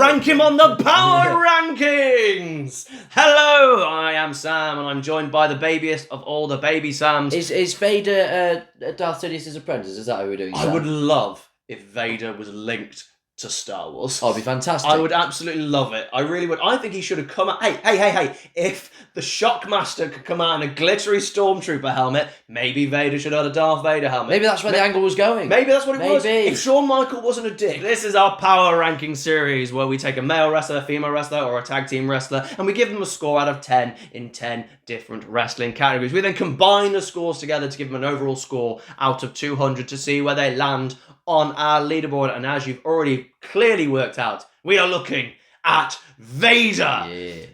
rank him on the power rankings. Hello, I am Sam, and I'm joined by the babiest of all the baby Sams. Is Vader Darth Sidious's apprentice? Is that how we're doing? I would love if Vader was linked to Star Wars. Oh, it'd be fantastic. I would absolutely love it. I really would. I think he should have come out. Hey. If the Shockmaster could come out in a glittery Stormtrooper helmet, maybe Vader should have had a Darth Vader helmet. Maybe that's where the angle was going. Maybe that's what it was. If Shawn Michaels wasn't a dick. This is our power ranking series where we take a male wrestler, a female wrestler, or a tag team wrestler, and we give them a score out of 10 in 10 different wrestling categories. We then combine the scores together to give them an overall score out of 200 to see where they land on our leaderboard. And as you've already clearly worked out, we are looking at Vader,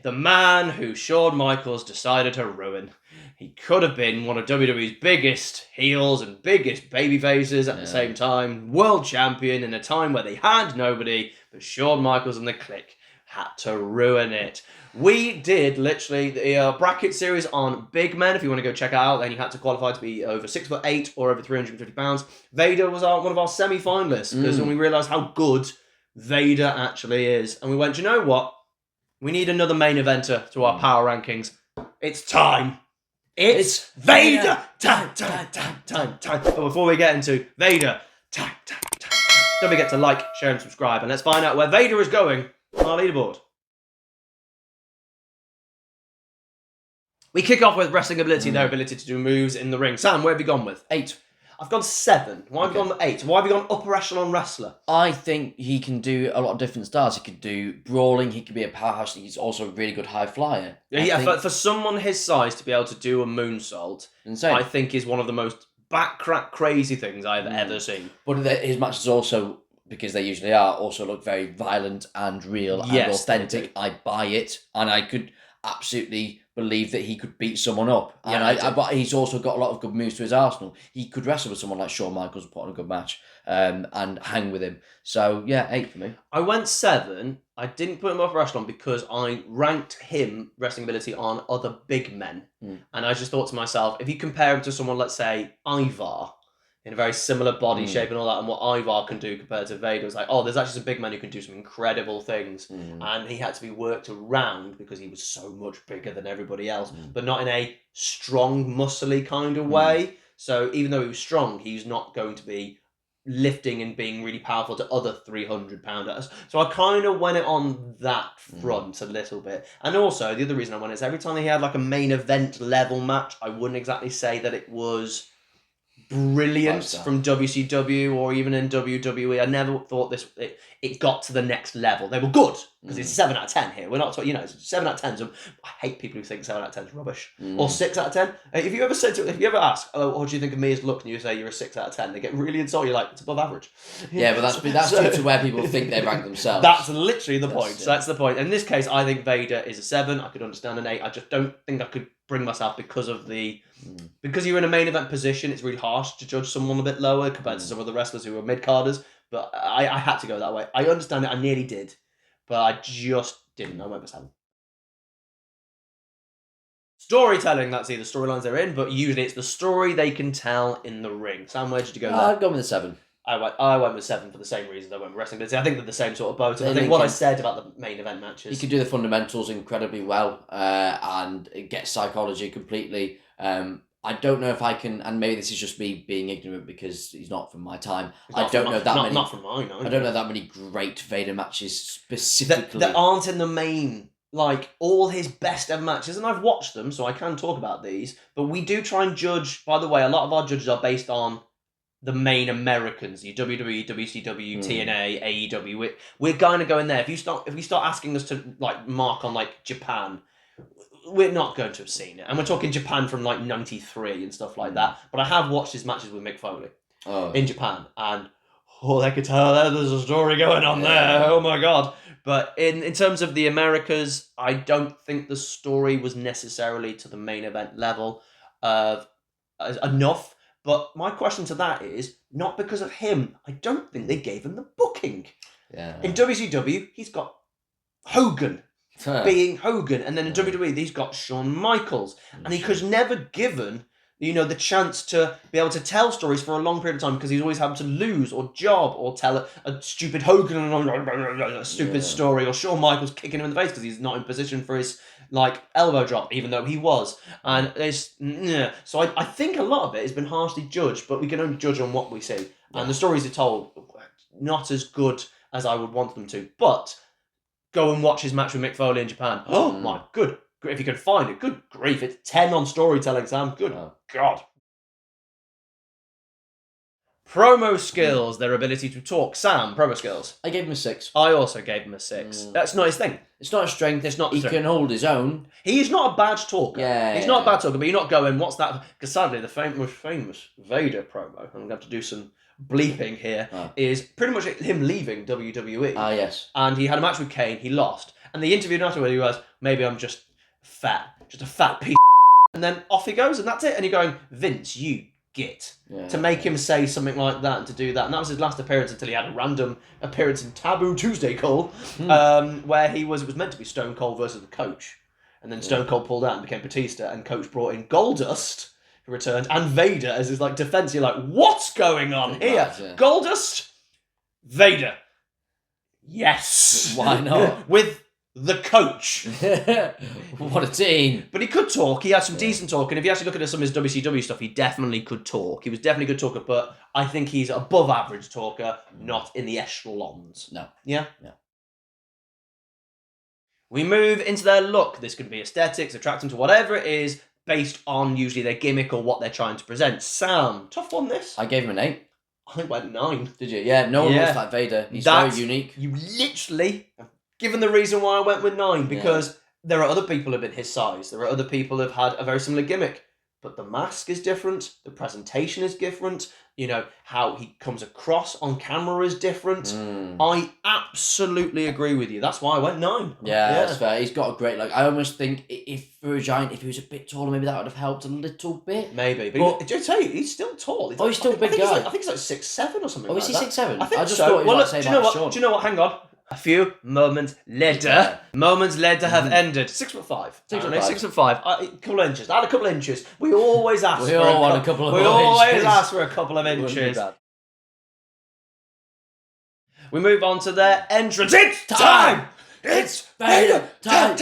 the man who Shawn Michaels decided to ruin. He could have been one of WWE's biggest heels and biggest baby faces at the same time, world champion in a time where they had nobody, but Shawn Michaels and the Clique had to ruin it. We did literally the bracket series on big men. If you want to go check it out, then you had to qualify to be over 6'8" or over 350 pounds. Vader was one of our semi-finalists because when we realised how good Vader actually is, and we went, you know what? We need another main eventer to our power rankings. It's time. It's Vader time. But before we get into Vader time, don't forget to like, share, and subscribe, and let's find out where Vader is going on our leaderboard. We kick off with wrestling ability, their ability to do moves in the ring. Sam, where have you gone with? 8. I've gone 7. Why have you gone with 8? Why have you gone upper echelon wrestler? I think he can do a lot of different styles. He could do brawling. He could be a powerhouse. He's also a really good high flyer. For someone his size to be able to do a moonsault, insane. I think is one of the most backcrack crazy things I've ever seen. But his matches also, because they usually are, also look very violent and real and authentic. I buy it, and I could absolutely believe that he could beat someone up. But he's also got a lot of good moves to his arsenal. He could wrestle with someone like Shawn Michaels and put on a good match and hang with him. So, 8 for me. I went 7. I didn't put him up echelon because I ranked him wrestling ability on other big men. And I just thought to myself, if you compare him to someone, let's say, Ivar, in a very similar body shape and all that, and what Ivar can do compared to Vader, was like, there's actually some big men who can do some incredible things. And he had to be worked around because he was so much bigger than everybody else, but not in a strong, muscly kind of way. So even though he was strong, he's not going to be lifting and being really powerful to other 300-pounders. So I kind of went it on that front a little bit. And also, the other reason I went is every time he had like a main event level match, I wouldn't exactly say that it was brilliant from WCW or even in WWE. I never thought it got to the next level. They were good because it's 7 out of 10 here. We're not talking, 7 out of 10. So I hate people who think 7 out of 10 is rubbish or 6 out of 10. If you ever ask, what do you think of me as look, and you say you're a 6 out of 10, they get really insulted. You're like, it's above average. Yeah, but that's due to where people think they rank themselves. That's literally the point. So that's the point. In this case, I think Vader is a 7. I could understand an 8. I just don't think I could bring myself because you're in a main event position. It's really harsh to judge someone a bit lower compared to some of the wrestlers who are mid-carders, but I had to go that way. I understand it. I nearly did, but I just didn't. I went with 7. Storytelling, that's either storylines they're in, but usually it's the story they can tell in the ring. Sam, where did you go there? I've gone with a 7. I went with 7 for the same reasons I went with wrestling. I think they're the same sort of boat. And I think what I said about the main event matches. He could do the fundamentals incredibly well and get psychology completely. I don't know if I can, and maybe this is just me being ignorant because he's not from my time. Not from mine. I don't know that many great Vader matches specifically. That aren't in the main, like, all his best ever matches. And I've watched them, so I can talk about these. But we do try and judge, by the way, a lot of our judges are based on the main Americans, your WWE, WCW, TNA, AEW. We're going to go in there. If you start asking us to like mark on like Japan, we're not going to have seen it. And we're talking Japan from like 93 and stuff like that. But I have watched his matches with Mick Foley in Japan, and I could tell there's a story going on there. Oh my god. But in terms of the Americas, I don't think the story was necessarily to the main event level of enough. But my question to that is, not because of him, I don't think they gave him the booking. Yeah. In WCW, he's got Hogan being Hogan. And then in WWE, he's got Shawn Michaels. And he was never given You know, the chance to be able to tell stories for a long period of time because he's always having to lose or job or tell a stupid Hogan a stupid story, or Shawn Michaels kicking him in the face because he's not in position for his like elbow drop, even though he was. And it's so I think a lot of it has been harshly judged, but we can only judge on what we see. And the stories are told not as good as I would want them to. But go and watch his match with Mick Foley in Japan. Oh my good. If you can find it, good grief. It's 10 on storytelling, Sam. Good God. Promo skills, their ability to talk. Sam, promo skills. I gave him a 6. I also gave him a 6. That's not his thing. It's not a strength. It's not. He can hold his own. He's not a bad talker. He's not a bad talker, but you're not going, what's that? Because sadly, the most famous Vader promo, I'm going to have to do some bleeping here, is pretty much him leaving WWE. Ah, yes. And he had a match with Kane. He lost. And the interview afterwards, he was, maybe I'm just a fat piece of and then off he goes, and that's it. And you're going, Vince, you git. To make him say something like that and to do that. And that was his last appearance until he had a random appearance in Taboo Tuesday, Cole, where it was meant to be Stone Cold versus the Coach. And then Stone Cold pulled out and became Batista, and Coach brought in Goldust, who returned, and Vader as his like defense. You're like, what's going on here? Goldust, Vader. Yes. Why not? With the Coach. What a team. But he could talk. He had some decent talk. And if you actually look at some of his WCW stuff, he definitely could talk. He was definitely a good talker, but I think he's above average talker, not in the echelons. No. Yeah? Yeah. We move into their look. This could be aesthetics, attract to whatever it is, based on usually their gimmick or what they're trying to present. Sam, tough one this. I gave him an 8. I went 9. Did you? Yeah, no one looks like Vader. He's very unique. You literally, given the reason why I went with 9, because there are other people who have been his size. There are other people who have had a very similar gimmick. But the mask is different. The presentation is different. You know, how he comes across on camera is different. I absolutely agree with you. That's why I went 9. Yeah, that's fair. He's got a great look. I almost think if for a giant, if he was a bit taller, maybe that would have helped a little bit. Maybe. But I tell you, he's still tall. He's still a big guy. I think he's like 6'7" or something. Oh, is he 6'7"? I think I just so. thought he Well, was look, do you know what? Hang on. A few moments later, have ended. 6'5". 6'5". A couple of inches. Add a couple of inches. We always ask. We all want a couple of inches. We always ask for a couple of inches. We move on to their entrance. It's time. It's Vader time.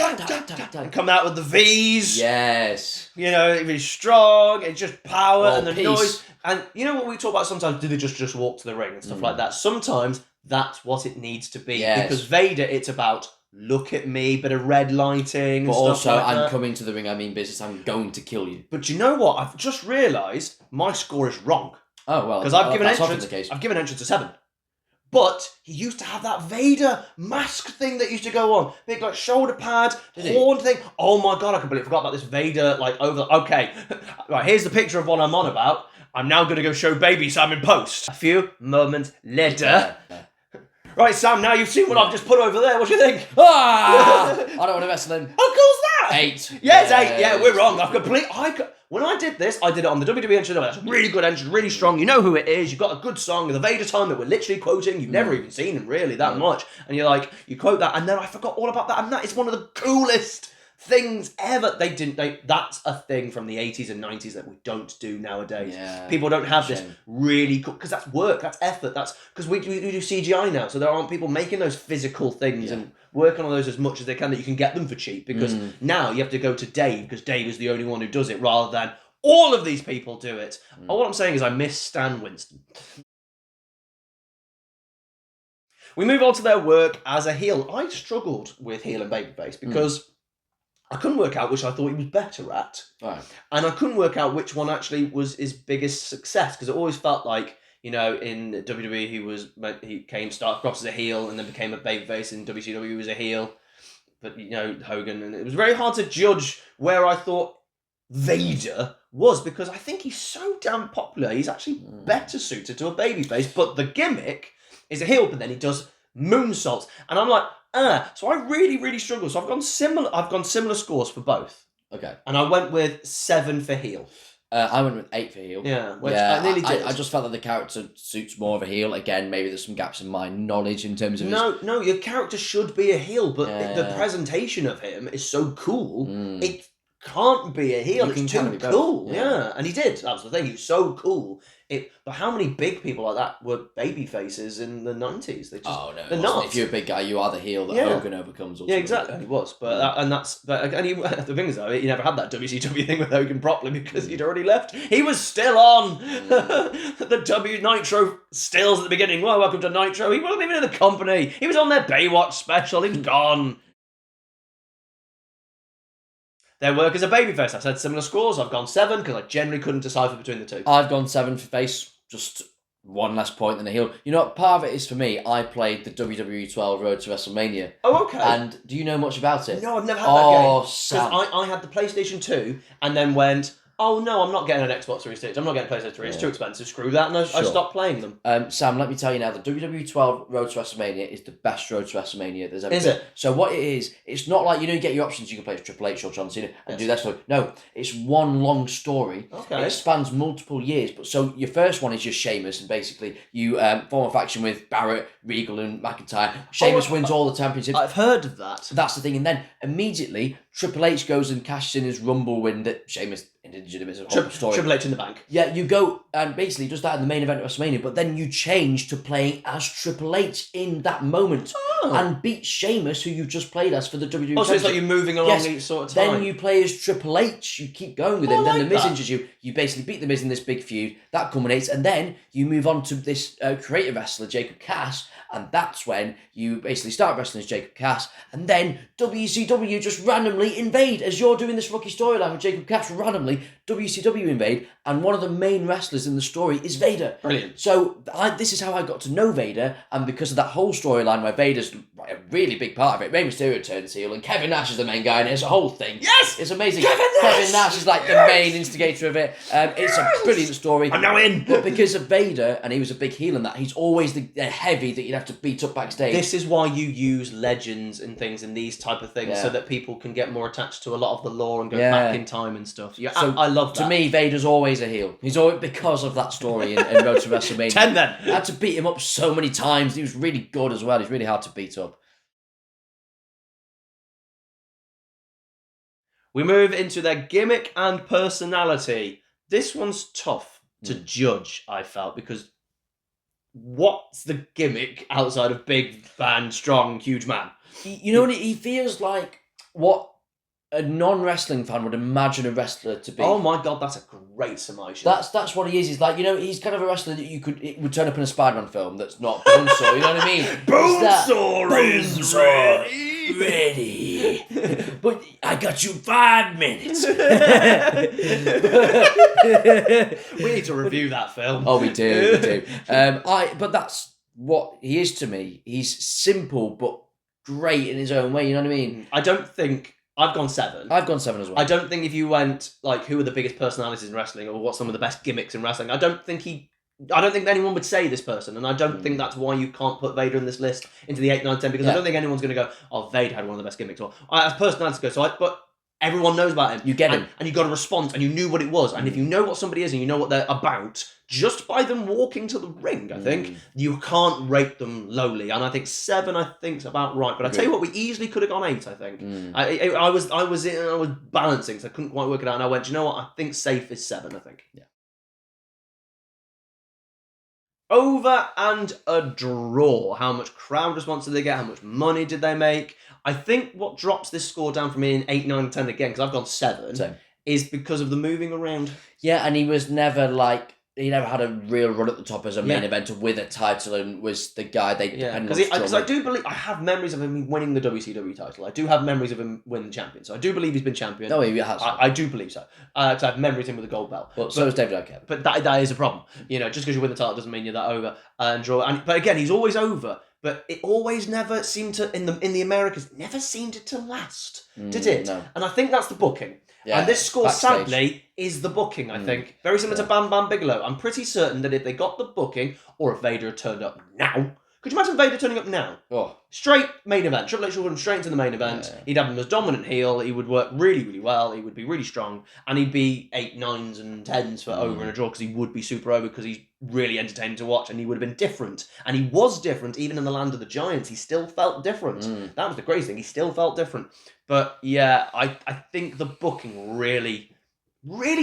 And come out with the V's. Yes. You know, it's strong. It's just power and the peace. noise. And you know what we talk about sometimes? Do they just walk to the ring and stuff like that? Sometimes that's what it needs to be. Yes. Because Vader, it's about look at me, bit of red lighting. But and stuff also, like I'm that. coming to the ring. I mean business. I'm going to kill you. But you know what? I've just realised my score is wrong. Oh well, because I've given that's entrance. often the case. I've given entrance a 7. But he used to have that Vader mask thing that used to go on. Big like shoulder pad, horn thing. Oh my god, I completely forgot about this Vader like over. Okay, right, here's the picture of what I'm on about. I'm now going to go show Baby Sam in post. A few moments later. Right, Sam, now you've seen what I've just put over there. What do you think? I don't want to mess with him. How cool's that? 8. Yeah, it's 8. Yeah, we're wrong. When I did this, I did it on the WWE entrance. That's a really good entrance, really strong. You know who it is. You've got a good song, the Vader time that we're literally quoting. You've never even seen him really that much. And you're like, you quote that, and then I forgot all about that. And that is one of the coolest things ever. That's a thing from the 80s and 90s that we don't do nowadays. Yeah, people don't have this really cool, because that's work, that's effort, that's because we do CGI now, so there aren't people making those physical things and working on those as much as they can that you can get them for cheap, because now you have to go to Dave, because Dave is the only one who does it, rather than all of these people do it. All I'm saying is I miss Stan Winston. We move on to their work as a heel. I struggled with heel and babyface because I couldn't work out which I thought he was better at. Right. And I couldn't work out which one actually was his biggest success, because it always felt like, you know, in WWE he started across as a heel and then became a babyface. In WCW he was a heel. But, you know, Hogan, and it was very hard to judge where I thought Vader was, because I think he's so damn popular. He's actually better suited to a babyface, but the gimmick is a heel, but then he does moonsaults. And I'm like, so I really, really struggle. So I've gone similar scores for both. Okay. And I went with 7 for heel. I went with 8 for heel. Yeah, which I nearly did. I just felt that the character suits more of a heel. Again, maybe there's some gaps in my knowledge in terms of No, your character should be a heel, but the presentation of him is so cool. It can't be a heel. It's too be both. cool. Yeah. And he did. That was the thing. He was so cool. But how many big people like that were baby faces in the 90s? They just, they're not. If you're a big guy, you are the heel that Hogan overcomes. Ultimately. Yeah, exactly. And he was. But the thing is, though, he never had that WCW thing with Hogan properly because he'd already left. He was still on the W Nitro stills at the beginning. Well, welcome to Nitro. He wasn't even in the company. He was on their Baywatch special. He was gone. Their work as a babyface. I've said similar scores. I've gone 7 because I generally couldn't decipher between the two. I've gone 7 for face, just one less point than a heel. You know what? Part of it is for me, I played the WWE 12 Road to WrestleMania. Oh, okay. And do you know much about it? No, I've never had that game. Sam. Because I had the PlayStation 2 and then went, oh no, I'm not getting an Xbox 360. I'm not getting PlayStation 3. It's too expensive. Screw that. And I stopped playing them. Sam, let me tell you now, the WWE 12 Road to WrestleMania is the best Road to WrestleMania there's ever been. Is it? So what it is, it's not like, you get your options, you can play as Triple H or John Cena and do that stuff. No, it's one long story. Okay. It spans multiple years. But so your first one is just Sheamus, and basically you form a faction with Barrett, Regal and McIntyre. Sheamus wins all the championships. I've heard of that. That's the thing. And then immediately Triple H goes and cashes in his Rumble win that Sheamus injured him. It's a whole story. Triple H in the bank. Yeah, you go and basically does that in the main event of WrestleMania, but then you change to playing as Triple H in that moment and beat Sheamus, who you've just played as for the WWE. Oh, so it's like you're moving along each sort of time. Then you play as Triple H, you keep going with him, then The Miz injures you, you basically beat The Miz in this big feud, that culminates, and then you move on to this creative wrestler, Jacob Cass, and that's when you basically start wrestling as Jacob Cass, and then WCW just randomly invade, as you're doing this rookie storyline with Jacob Cass, randomly WCW invade, and one of the main wrestlers in the story is Vader. Brilliant. So this is how I got to know Vader, and because of that whole storyline where Vader's a really big part of it, Rey Mysterio turns heel, and Kevin Nash is the main guy, and it's a whole thing. Yes! It's amazing. Kevin Nash is like the main instigator of it. It's a brilliant story. I'm now in. But because of Vader, and he was a big heel in that, he's always the heavy that you'd have to beat up backstage. This is why you use legends and things in these type of things, so that people can get more attached to a lot of the lore and go back in time and stuff. Yeah, so I love that. To me, Vader's always a heel. He's always, because of that story in Road to WrestleMania. 10 then. I had to beat him up so many times. He was really good as well. He's really hard to beat up. We move into their gimmick and personality. This one's tough to judge, I felt, because what's the gimmick outside of big, band, strong, huge man? You know what? He feels like what a non-wrestling fan would imagine a wrestler to be. Oh my god, that's a great summation. That's what he is. He's like, he's kind of a wrestler that it would turn up in a Spider-Man film that's not Bonesaw, you know what I mean? Bonesaw is ready. But I got you 5 minutes. We need to review that film. Oh, we do. But that's what he is to me. He's simple but great in his own way, you know what I mean? I don't think... I've gone 7. I've gone 7 as well. I don't think if you went, like, who are the biggest personalities in wrestling or what's some of the best gimmicks in wrestling, I don't think anyone would say this person, and I don't think that's why you can't put Vader in this list into the 8, 9, 10, because I don't think anyone's going to go, oh, Vader had one of the best gimmicks, or as personalities go, but everyone knows about him. You get him. And you got a response, and you knew what it was, and if you know what somebody is and you know what they're about, just by them walking to the ring, I think, you can't rate them lowly, and I think 7, I think, is about right, but I tell you what, we easily could have gone 8, I think. I was balancing, so I couldn't quite work it out, and I went, do you know what, I think safe is 7, I think. Yeah. Over and a draw. How much crowd response did they get? How much money did they make? I think what drops this score down for me in 8, 9, 10 again, because I've gone 7, is because of the moving around. Yeah, and he was never he never had a real run at the top as a main eventer with a title and was the guy they depended on. Because I do believe, I have memories of him winning the WCW title. I do have memories of him winning the champion. So I do believe he's been champion. No, he has. I do believe so. Because I have memories of him with a gold belt. But so is David Arquette. But that is a problem. Just because you win the title doesn't mean you're that over and draw. But again, he's always over. But it always never seemed to, in the Americas, never seemed to last, did it? No. And I think that's the booking. Yeah, and this score, sadly, is the booking, I think. Very similar to Bam Bam Bigelow. I'm pretty certain that if they got the booking, or if Vader had turned up now... Could you imagine Vader turning up now? Oh. Straight main event. Triple H would put him straight into the main event. Yeah. He'd have him as dominant heel. He would work really, really well. He would be really strong. And he'd be 8, 9s and 10s for over and a draw because he would be super over because he's really entertaining to watch, and he would have been different. And he was different even in the Land of the Giants. He still felt different. That was the crazy thing. He still felt different. But yeah, I think the booking really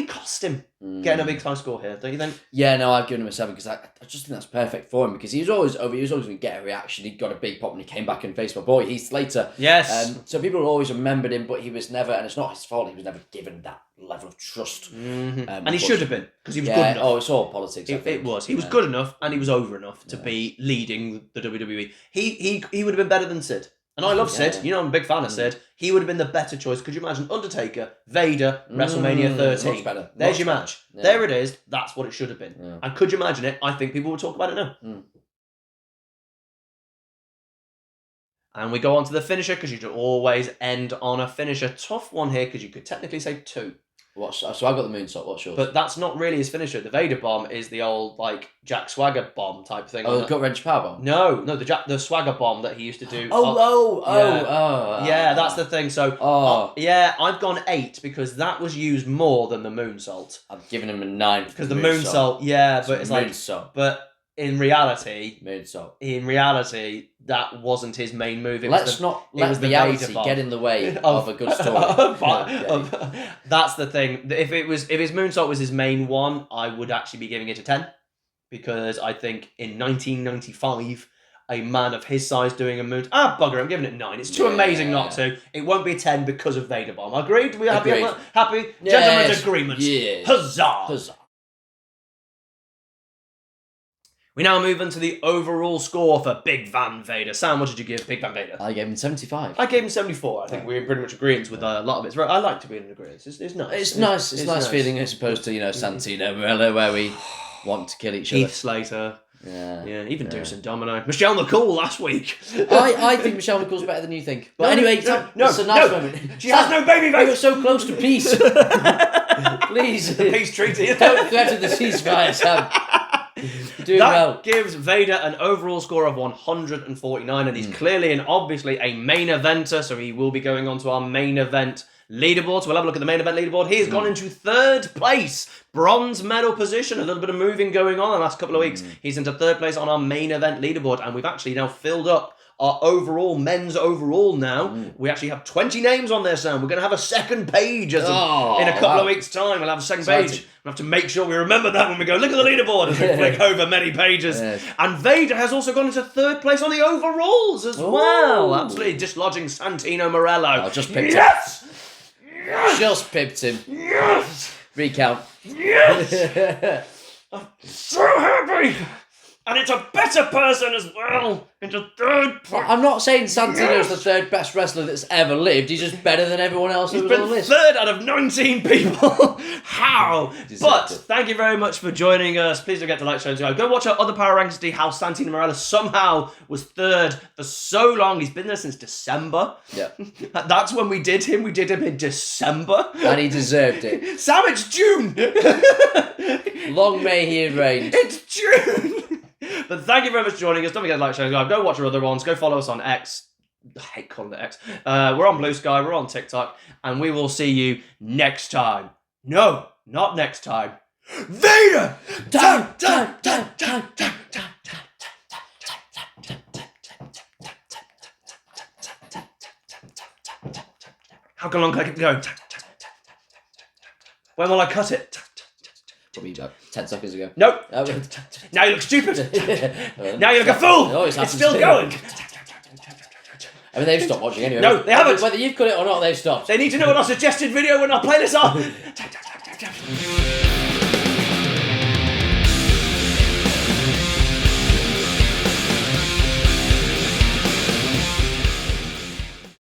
cost him getting a big time score here, don't you think? Yeah, no, I've given him a 7 because I just think that's perfect for him, because he was always going to get a reaction. He got a big pop when he came back and faced my boy Heath Slater. Yes. So people always remembered him, but he was never, and it's not his fault, he was never given that level of trust. And he should have been, because he was good enough. Oh, it's all politics. It was. He was good enough, and he was over enough to be leading the WWE. He would have been better than Sid. And I love Sid. You know, I'm a big fan of Sid. He would have been the better choice. Could you imagine Undertaker, Vader, WrestleMania 13? Much better. There's your match. Yeah. There it is. That's what it should have been. Yeah. And could you imagine it? I think people would talk about it now. And we go on to the finisher, because you should always end on a finisher. Tough one here, because you could technically say 2. So I got the moonsault. What's yours? But that's not really his finisher. The Vader bomb is the old, like, Jack Swagger bomb type thing. Oh, the gut wrench power bomb? No, the Swagger bomb that he used to do. Yeah, that's the thing. So, yeah, I've gone 8 because that was used more than the moonsault. I've given him a 9. Because the moonsault, but it's like... Moonsault. But in reality... Moonsault. In reality, that wasn't his main move. Let's not let reality get in the way of a good story. That's the thing. If his moonsault was his main one, I would actually be giving it a 10, because I think in 1995, a man of his size doing a moon... bugger, I'm giving it 9. It's too amazing not to. It won't be a 10 because of Vader Bomb. Agreed? We happy? Happy? Yes. Gentlemen's agreement. Yes. Huzzah! Huzzah. We now move into the overall score for Big Van Vader. Sam, what did you give Big Van Vader? I gave him 75. I gave him 74. I think we're pretty much agreeing with a lot of it. I like to be in agreement. It's nice. It's nice feeling as opposed to, Santino Morello, where we want to kill each other. Heath Slater. Yeah. Even Deuce and Domino. Michelle McCool last week. I think Michelle McCool's better than you think. But anyway, it's a nice moment. She has no baby face. We were so close to peace. Please. The peace treaty. Don't threaten the ceasefire, Sam. That gives Vader an overall score of 149, and he's clearly and obviously a main eventer, so he will be going on to our main event leaderboard. So we'll have a look at the main event leaderboard. He has gone into 3rd place, bronze medal position. A little bit of moving going on in the last couple of weeks. He's into 3rd place on our main event leaderboard, and we've actually now filled up our men's overall now. We actually have 20 names on there, Sam. We're going to have a second page in a couple of weeks' time. We'll have a second page. We'll have to make sure we remember that when we go, look at the leaderboard as we flick over many pages. Yes. And Vader has also gone into 3rd place on the overalls as well. Absolutely dislodging Santino Morello. I just pipped him. Yes! Just pipped him. Yes! Recount. Yes! I'm so happy! And it's a better person as well. Into 3rd place. I'm not saying Santino's the 3rd best wrestler that's ever lived. He's just better than everyone else who was on the list. 3rd out of 19 people. How? But thank you very much for joining us. Please don't forget to like, share, and subscribe. Go watch our other Power Rankings to see how Santino Morello somehow was 3rd for so long. He's been there since December. Yeah. That's when we did him. We did him in December. And he deserved it. Sam, it's June. Long may he reign. It's June. But thank you very much for joining us. Don't forget to like, share, and subscribe. Go watch our other ones. Go follow us on X. I hate calling it X. We're on Blue Sky. We're on TikTok. And we will see you next time. No, not next time. Vader! Time! How long can I keep going? When will I cut it? Probably about 10 seconds ago. Nope. Now you look stupid. Now you look a fool. It's still going. I mean, they've stopped watching anyway. No, they haven't. Whether you've cut it or not, they've stopped. They need to know what our suggested video when our playlist are.